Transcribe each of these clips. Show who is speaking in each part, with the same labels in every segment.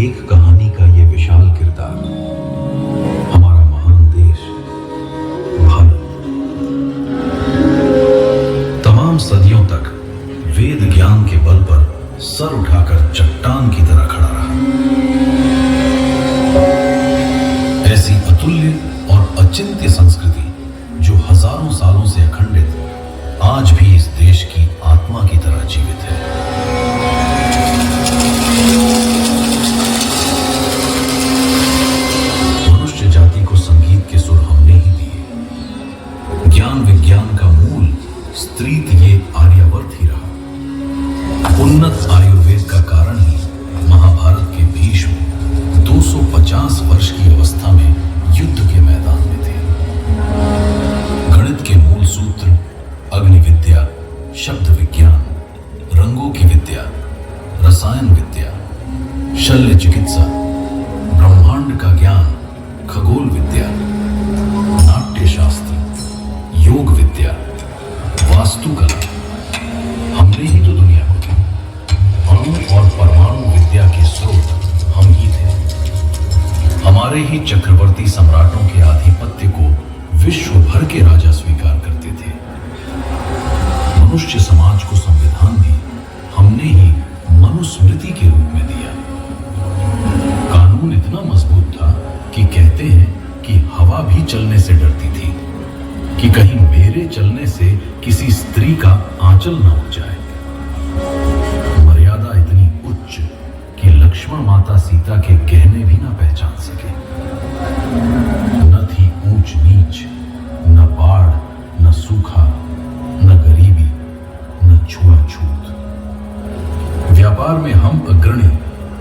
Speaker 1: एक कहानी का ये विशाल किरदार, हमारा महान देश भारत, तमाम सदियों तक वेद ज्ञान के बल पर सर उठाकर चट्टान की तरह खड़ा रहा। ऐसी अतुल्य और अचिंत्य संस्कृति जो हजारों सालों से अखंडित आज भी इस देश की आत्मा की तरह जीवित है। मनुष्य जाति को संगीत के सुर हमने ही दिए। ज्ञान विज्ञान का मूल स्त्रीत ये आर्यावर्त ही रहा। उन्नत आयुर्वेद का कारण ही महाभारत के भीष्म 250 वर्ष की अवस्था में युद्ध के मैदान में थे। गणित के मूल सूत्र, अग्नि विद्या, शब्द विज्ञान, रंगों की विद्या, रसायन विद्या, शल्य चिकित्सा, ब्रह्मांड का ज्ञान, खगोल विद्या, नाट्य शास्त्र, योग विद्या, वास्तुकला, हमने ही तो दुनिया को दी। अणु और परमाणु विद्या के स्रोत हम ही थे। हमारे ही चक्रवर्ती सम्राटों के आधिपत्य को विश्व भर के राजा स्वीकार करते थे। मनुष्य समाज को संविधान भी हमने ही मनुस्मृति के रूप में दिया। कानून इतना मजबूत था कि कहते हैं कि हवा भी चलने से डरती थी कि कहीं मेरे चलने से किसी स्त्री का आंचल न उठ जाए। मर्यादा इतनी उच्च कि लक्ष्मण माता सीता के गहने भी ना पहचान सके। न थी ऊंच नीच, न बाढ़, न सूखा, न गरीबी, न छुआछूत। व्यापार में हम अग्रणी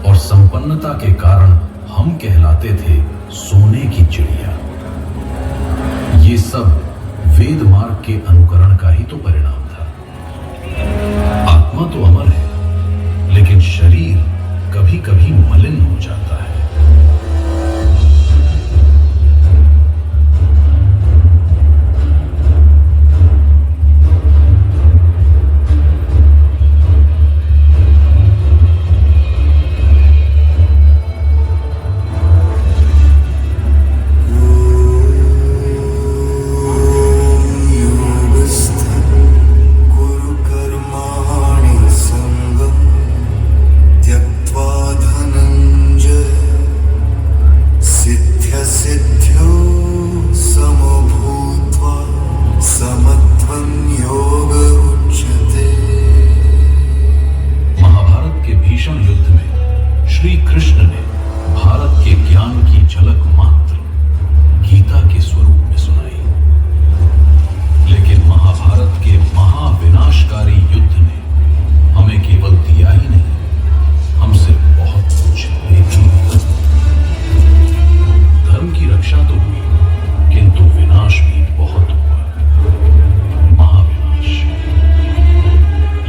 Speaker 1: और संपन्नता के कारण हम कहलाते थे सोने की चिड़िया। ये सब वेद मार्ग के अनुकरण का ही तो परिणाम था। आत्मा तो अमर है, लेकिन शरीर कभी कभी मलिन हो जाता है। श्री कृष्ण ने भारत के ज्ञान की झलक मात्र गीता के स्वरूप में सुनाई। लेकिन महाभारत के महाविनाशकारी युद्ध ने हमें केवल दिया ही नहीं, हमसे बहुत कुछ ले भी लिया। धर्म की रक्षा तो हुई, किंतु विनाश भी बहुत हुआ। महाविनाश।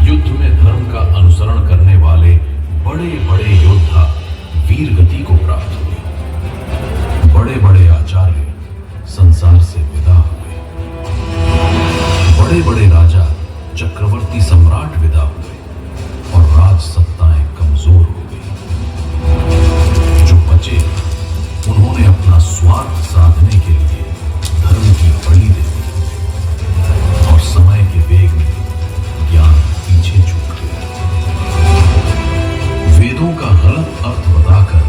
Speaker 1: युद्ध में धर्म का अनुसरण करने वाले बड़े बड़े योद्धा वीर गति को प्राप्त हुए। बड़े बड़े आचार्य संसार से विदा हुए। बड़े बड़े राजा, चक्रवर्ती सम्राट विदा हुए और राज सत्ताएं कमजोर हो गई। जो बचे उन्होंने अपना स्वार्थ साधने के लिए धर्म की बलि दे दी और समय के वेग में ज्ञान पीछे छूट गया। वेदों का गलत अर्थ बताकर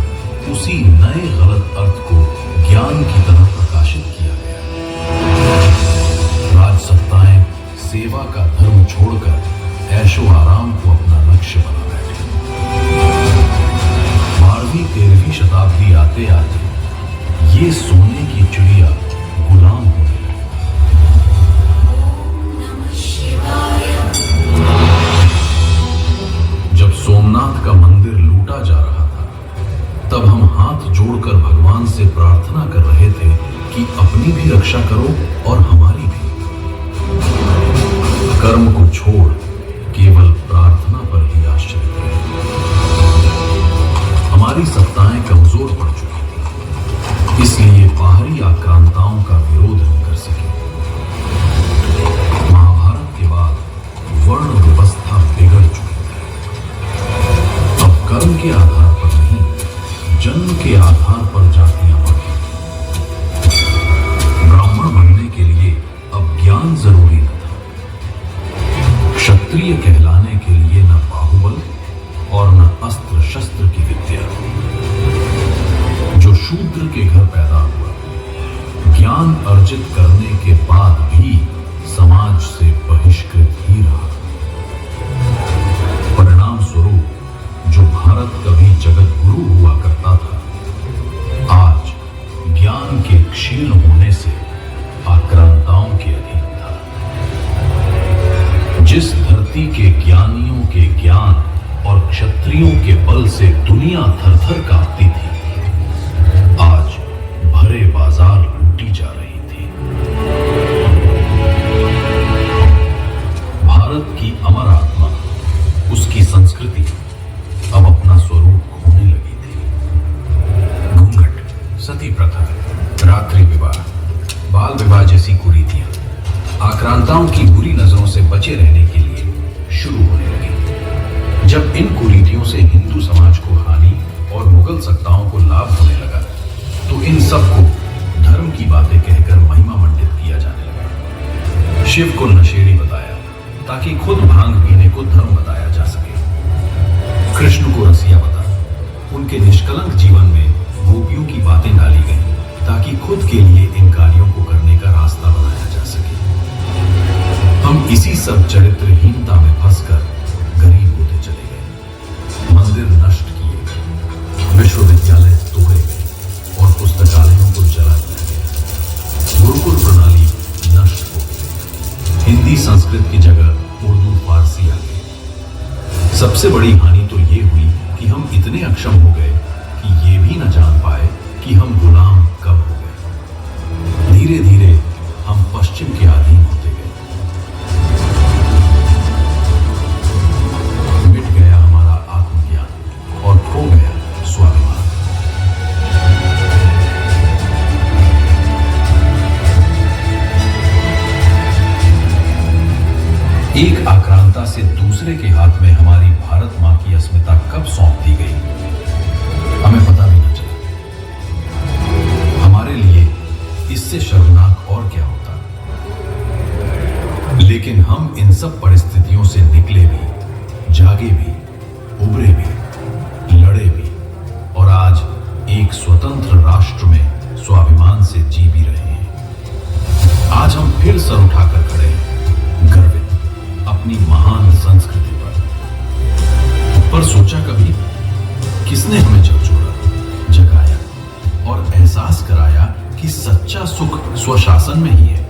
Speaker 1: उसी नए गलत अर्थ को ज्ञान की तरह प्रकाशित किया गया। राजसत्ताएं सेवा का धर्म छोड़कर ऐशो आराम को अपना लक्ष्य बना बैठे। 12वीं-13वीं शताब्दी आते आते ये सोने की चिड़िया गुलाम होने लगी। जब सोमनाथ का मंदिर लूटा जा रहा था, तब हम हाथ जोड़कर भगवान से प्रार्थना कर रहे थे कि अपनी भी रक्षा करो और हमारी भी। कर्म को छोड़ केवल प्रार्थना पर ही आश्रित रहे। हमारी सत्ताएं कमजोर पड़ चुकी थी, इसलिए बाहरी आक्रांताओं का विरोध नहीं कर सके। महाभारत के बाद वर्ण व्यवस्था बिगड़ चुकी थी। अब कर्म के आधार पर नहीं, शूद्र के घर पैदा हुआ। ज्ञान अर्जित करने के बाद भी समाज से बहिष्कृत ही रहा। परिणाम स्वरूप जो भारत कभी जगत गुरु हुआ करता था, आज ज्ञान के क्षीण होने से आक्रांताओं के अधीन था। जिस धरती के ज्ञानियों के ज्ञान और क्षत्रियों के बल से दुनिया थरथर कांपती थी, आज भरे बाजार लूटी जा रही थी। भारत की अमर आत्मा, उसकी संस्कृति अब अपना स्वरूप खोने लगी थी। घूंघट, सती प्रथा, रात्रि विवाह, बाल विवाह जैसी कुरीतियां आक्रांताओं की बुरी नजरों से बचे रहने के लिए शुरू होने लगी। जब इन कुरीतियों से हिंदू समाज को हानि और मुगल सत्ताओं को लाभ होने लगा, तो इन सबको धर्म की बातें कहकर महिमा मंडित किया जाने लगा। शिव को नशेड़ी बताया ताकि खुद भांग पीने को धर्म बताया जा सके। कृष्ण को रसिया बता उनके निष्कलंक जीवन में गोपियों की बातें डाली गई ताकि खुद के लिए इन कार्यों को करने का रास्ता बनाया जा सके। हम इसी सब चरित्रहीनता में फंसकर गरीब होते चले गए। मंदिर नष्ट किए गए, विश्वविद्यालय तोड़े गए और पुस्तकालयों को जला दिया गया। गुरुकुल प्रणाली नष्ट हो गई। हिंदी संस्कृत की जगह उर्दू फारसी आ गई। सबसे बड़ी हानि तो ये हुई कि हम इतने अक्षम हो गए कि ये भी न जान पाए कि हम गुलाम कब हो गए। धीरे धीरे हम पश्चिम के अधीन होते गए। मिट गया हमारा आत्मज्ञान और खो गया स्वाभिमान। एक आक्रांता से दूसरे के हाथ में हमारी भारत मां की अस्मिता कब सौंप दी गई, हमें पता भी न चला। हमारे लिए इससे शर्मनाक और क्या होता। लेकिन हम इन सब परिस्थितियों से निकले भी, जागे भी, उभरे भी, लड़े भी और आज एक स्वतंत्र राष्ट्र में स्वाभिमान से जी भी रहे हैं। आज हम फिर सर उठाकर खड़े हैं, गर्वित अपनी महान संस्कृति पर सोचा कभी किसने हमें झकझोरा, जगाया और एहसास कराया कि सच्चा सुख स्वशासन में ही है।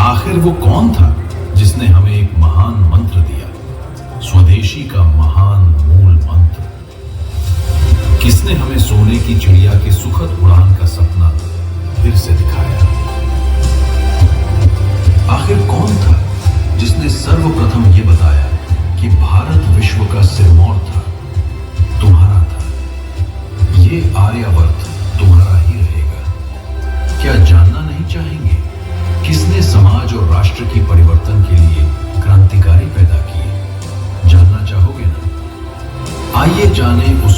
Speaker 1: आखिर वो कौन था जिसने हमें एक महान मंत्र दिया, स्वदेशी का महान मूल मंत्र? किसने हमें सोने की चिड़िया की सुखद उड़ान का सपना फिर से दिखाया? आखिर कौन था जिसने सर्वप्रथम ये बताया कि भारत विश्व का सिरमौर था, तुम्हारा था। ये आर्यावर्त तुम्हारा ही रहेगा। क्या जानना नहीं चाहेंगे किसने समाज और राष्ट्र की परिवर्तन के लिए क्रांतिकारी पैदा किए? जानना चाहोगे ना? आइए जाने उस